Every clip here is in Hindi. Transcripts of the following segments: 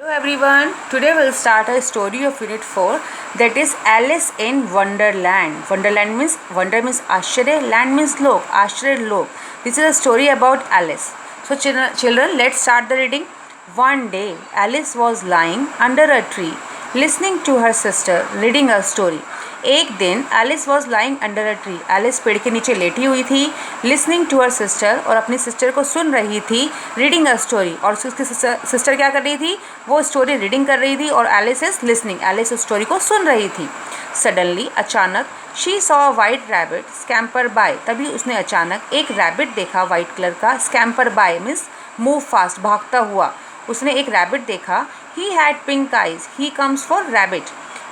Hello everyone, today we'll start a story of Unit 4, that is Alice in Wonderland. Wonderland means, wonder means आश्चर्य, land means lok, आश्चर्य lok. This is a story about Alice. So children, let's start the reading. One day, Alice was lying under a tree, listening to her sister reading a story. एक दिन Alice was lying under a tree. Alice पेड़ के नीचे लेटी हुई थी, लिसनिंग टू हर सिस्टर, और अपनी सिस्टर को सुन रही थी, रीडिंग अ स्टोरी. और उसकी सिस्टर क्या कर रही थी? वो स्टोरी रीडिंग कर रही थी और एलिस इज लिसनिंग. एलिस उस स्टोरी को सुन रही थी. सडनली, अचानक, she saw a white rabbit scamper by. तभी उसने अचानक एक रैबिट देखा वाइट कलर का. Scamper by means move fast, भागता हुआ. उसने एक रैबिट देखा. He had pink eyes. He comes for rabbit.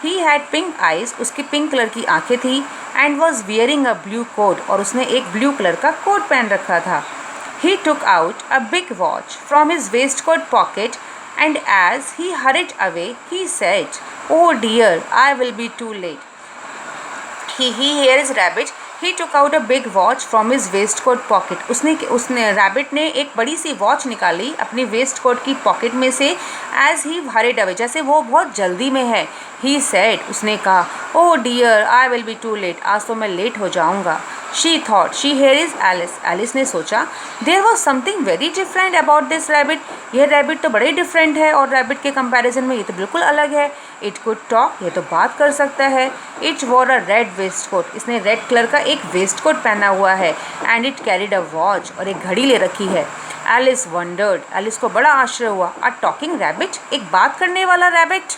He had pink eyes. उसकी पिंक कलर की आंखें थी. And was wearing a blue coat. और उसने एक ब्लू कलर का कोट पहन रखा था. He took out a big watch from his waistcoat pocket and as he hurried away he said, oh dear, I will be too late. Here is rabbit. He took out a big watch from his waistcoat pocket. उसने रैबिट ने एक बड़ी सी वॉच निकाली अपनी वेस्ट कोट की पॉकेट में से. एज ही हरिड अवे, जैसे वो बहुत जल्दी में है. ही सेड, उसने कहा, oh dear, I will be too late, आज तो मैं लेट हो जाऊँगा. She thought, she here is Alice. Alice ने सोचा, there was something very different about this rabbit. यह रैबिट तो बड़े डिफरेंट है और रैबिट के कंपैरिजन में ये तो बिल्कुल अलग है. इट कुड टॉक, ये तो बात कर सकता है. It wore a red waistcoat. इसने रेड कलर का एक वेस्ट कोट पहना हुआ है. And it carried a watch, और एक घड़ी ले रखी है. Alice wandered. एलिस को बड़ा आश्चर्य हुआ. अ टॉकिंग रैबिट, एक बात करने वाला रैबिट.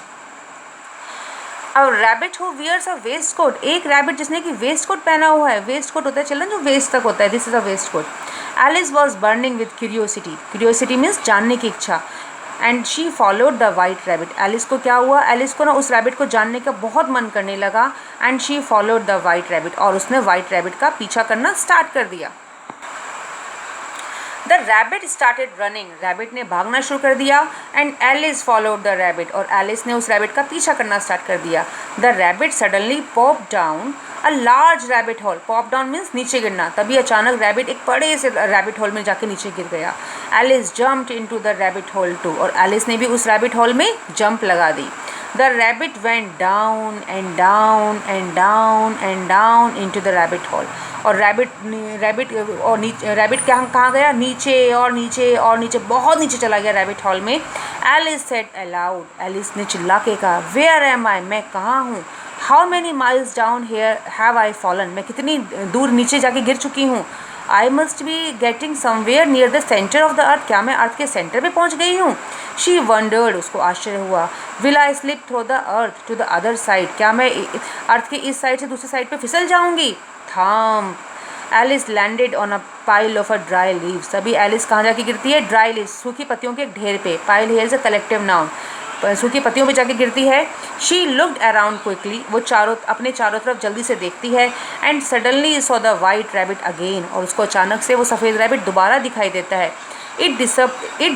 और rabbit who wears a waistcoat, एक रैबिट जिसने कि वेस्ट कोट पहना हुआ है. वेस्ट कोट होता है चिल्ड्रन जो वेस्ट तक होता है. This is a waistcoat. Alice was burning with curiosity. Curiosity means जानने की इच्छा. And she followed the white rabbit. Alice को क्या हुआ? एलिस को ना उस रैबिट को जानने का बहुत मन करने लगा. And she followed the white rabbit, और उसने वाइट रैबिट का पीछा करना स्टार्ट कर दिया. The rabbit started running. Rabbit ने भागना शुरू कर दिया. And Alice followed the rabbit, और एलिस ने उस रैबिट का पीछा करना स्टार्ट कर दिया. The rabbit suddenly pop down a large rabbit hole. Pop down means नीचे गिरना. तभी अचानक रैबिट एक बड़े से रैबिट होल में जाके नीचे गिर गया. Alice jumped into the rabbit hole too, और एलिस ने भी उस रैबिट होल में जंप लगा दी. The rabbit went down and down and down and down into the rabbit hole. और रैबिट कहाँ गया? नीचे और नीचे और नीचे, बहुत नीचे चला गया रैबिट हॉल में. Alice said aloud. एलिस ने चिल्ला के कहा, वेयर एम आई, मैं कहाँ हूँ? How many miles down here have I fallen, मैं कितनी दूर नीचे जाके गिर चुकी हूँ. I must be getting somewhere near the centre of the earth, क्या मैं अर्थ के सेंटर पे पहुँच गई हूँ? She wondered. उसको आश्चर्य हुआ. Will I slip through the earth to the other side, क्या मैं अर्थ के इस साइड से दूसरी साइड पे फिसल जाऊँगी? Thump. Alice landed on a pile of a dry leaves. तभी एलिस कहाँ जाके गिरती है? ड्राई लीव्स, सूखी पत्तियों के एक ढेर पे. Pile here is a collective noun, सूखी पत्तियों पे जाके गिरती है. She looked around quickly. वो अपने चारों तरफ जल्दी से देखती है. And suddenly saw the white rabbit again, और उसको अचानक से वो सफ़ेद रैबिट दोबारा दिखाई देता है. इट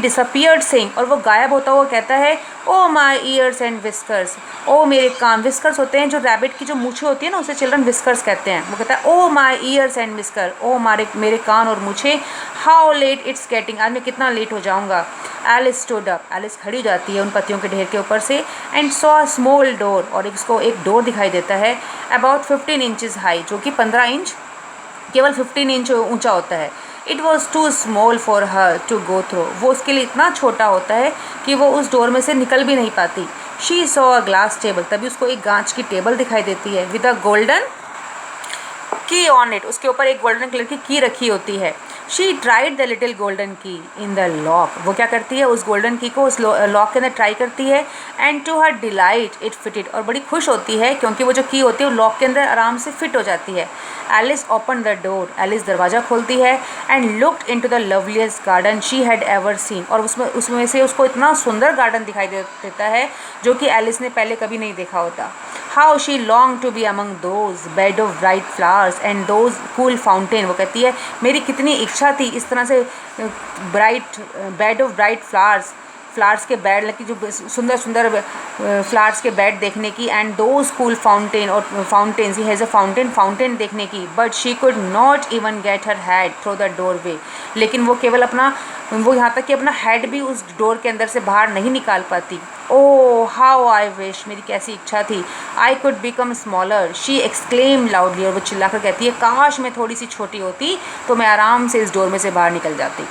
डिसअपियर्ड सेइंग, और वो गायब होता हुआ कहता है, ओ माई ईयर्स एंड विस्कर्स. ओ मेरे कान. विस्कर्स होते हैं जो रैबिट की जो मूछें होती है ना, उसे चिल्ड्रन विस्कर्स कहते हैं. वो कहता है, ओ माई ईयर्स एंड विस्कर, ओ मेरे कान और मूछें. हाउ लेट इट्स गेटिंग, आज मैं कितना लेट हो जाऊँगा. Alice stood up. एलिस खड़ी हो जाती है उन पत्तियों के ढेर के ऊपर से. And saw a small door, और इसको एक डोर दिखाई देता है. अबाउट 15 इंचेस हाई, जो कि 15 इंच, केवल 15 इंच ऊंचा होता है. It was too small for her to go through. वो उसके लिए इतना छोटा होता है कि वो उस डोर में से निकल भी नहीं पाती. She saw a glass table. तभी उसको एक कांच की टेबल दिखाई देती है. विद अ गोल्डन की ऑन इट, उसके ऊपर एक गोल्डन कलर की की रखी होती है. She tried the little golden की इन द लॉक. वो क्या करती है? उस गोल्डन की को उस लॉक के अंदर ट्राई करती है. And to her delight it fitted, और बड़ी खुश होती है क्योंकि वो जो की होती है वो लॉक के अंदर आराम से फिट हो जाती है. Alice open the door. Alice दरवाज़ा खोलती है. And looked into the loveliest garden she had ever seen, और उसमें से उसको इतना सुंदर गार्डन दिखाई देता है जो कि एलिस ने पहले कभी नहीं देखा होता. How she long to be among those bed of bright flowers and those cool fountain. वो कहती है, मेरी कितनी इच्छा थी इस तरह से bright bed of bright flowers के बेड, लकी जो सुंदर सुंदर फ्लावर्स के बेड देखने की, एंड दोज कूल फाउंटेन और fountains, he has a fountain देखने की, but she could not even get her head through the doorway, लेकिन वो केवल अपना, वो यहाँ तक कि अपना हेड भी उस डोर के अंदर से बाहर नहीं निकाल पाती। ओह हाउ आई विश, मेरी कैसी इच्छा थी, I could become smaller, she exclaim loudly, और वो चिल्लाकर कहती है काश मैं थोड़ी सी छोटी होती तो मैं आराम से इस डोर में से बाहर निकल जाती।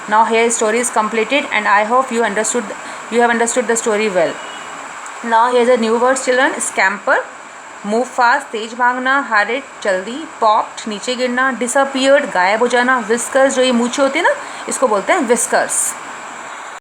Now here story is completed and I hope you have understood the story well. Now here's a new words children. Scamper, move fast, तेज भागना, हरिड जल्दी, पॉप्ड नीचे गिरना, डिसअपियर्ड गायब हो जाना, विस्कर्स जो ये मूछे होती है ना इसको बोलते हैं विस्कर्स।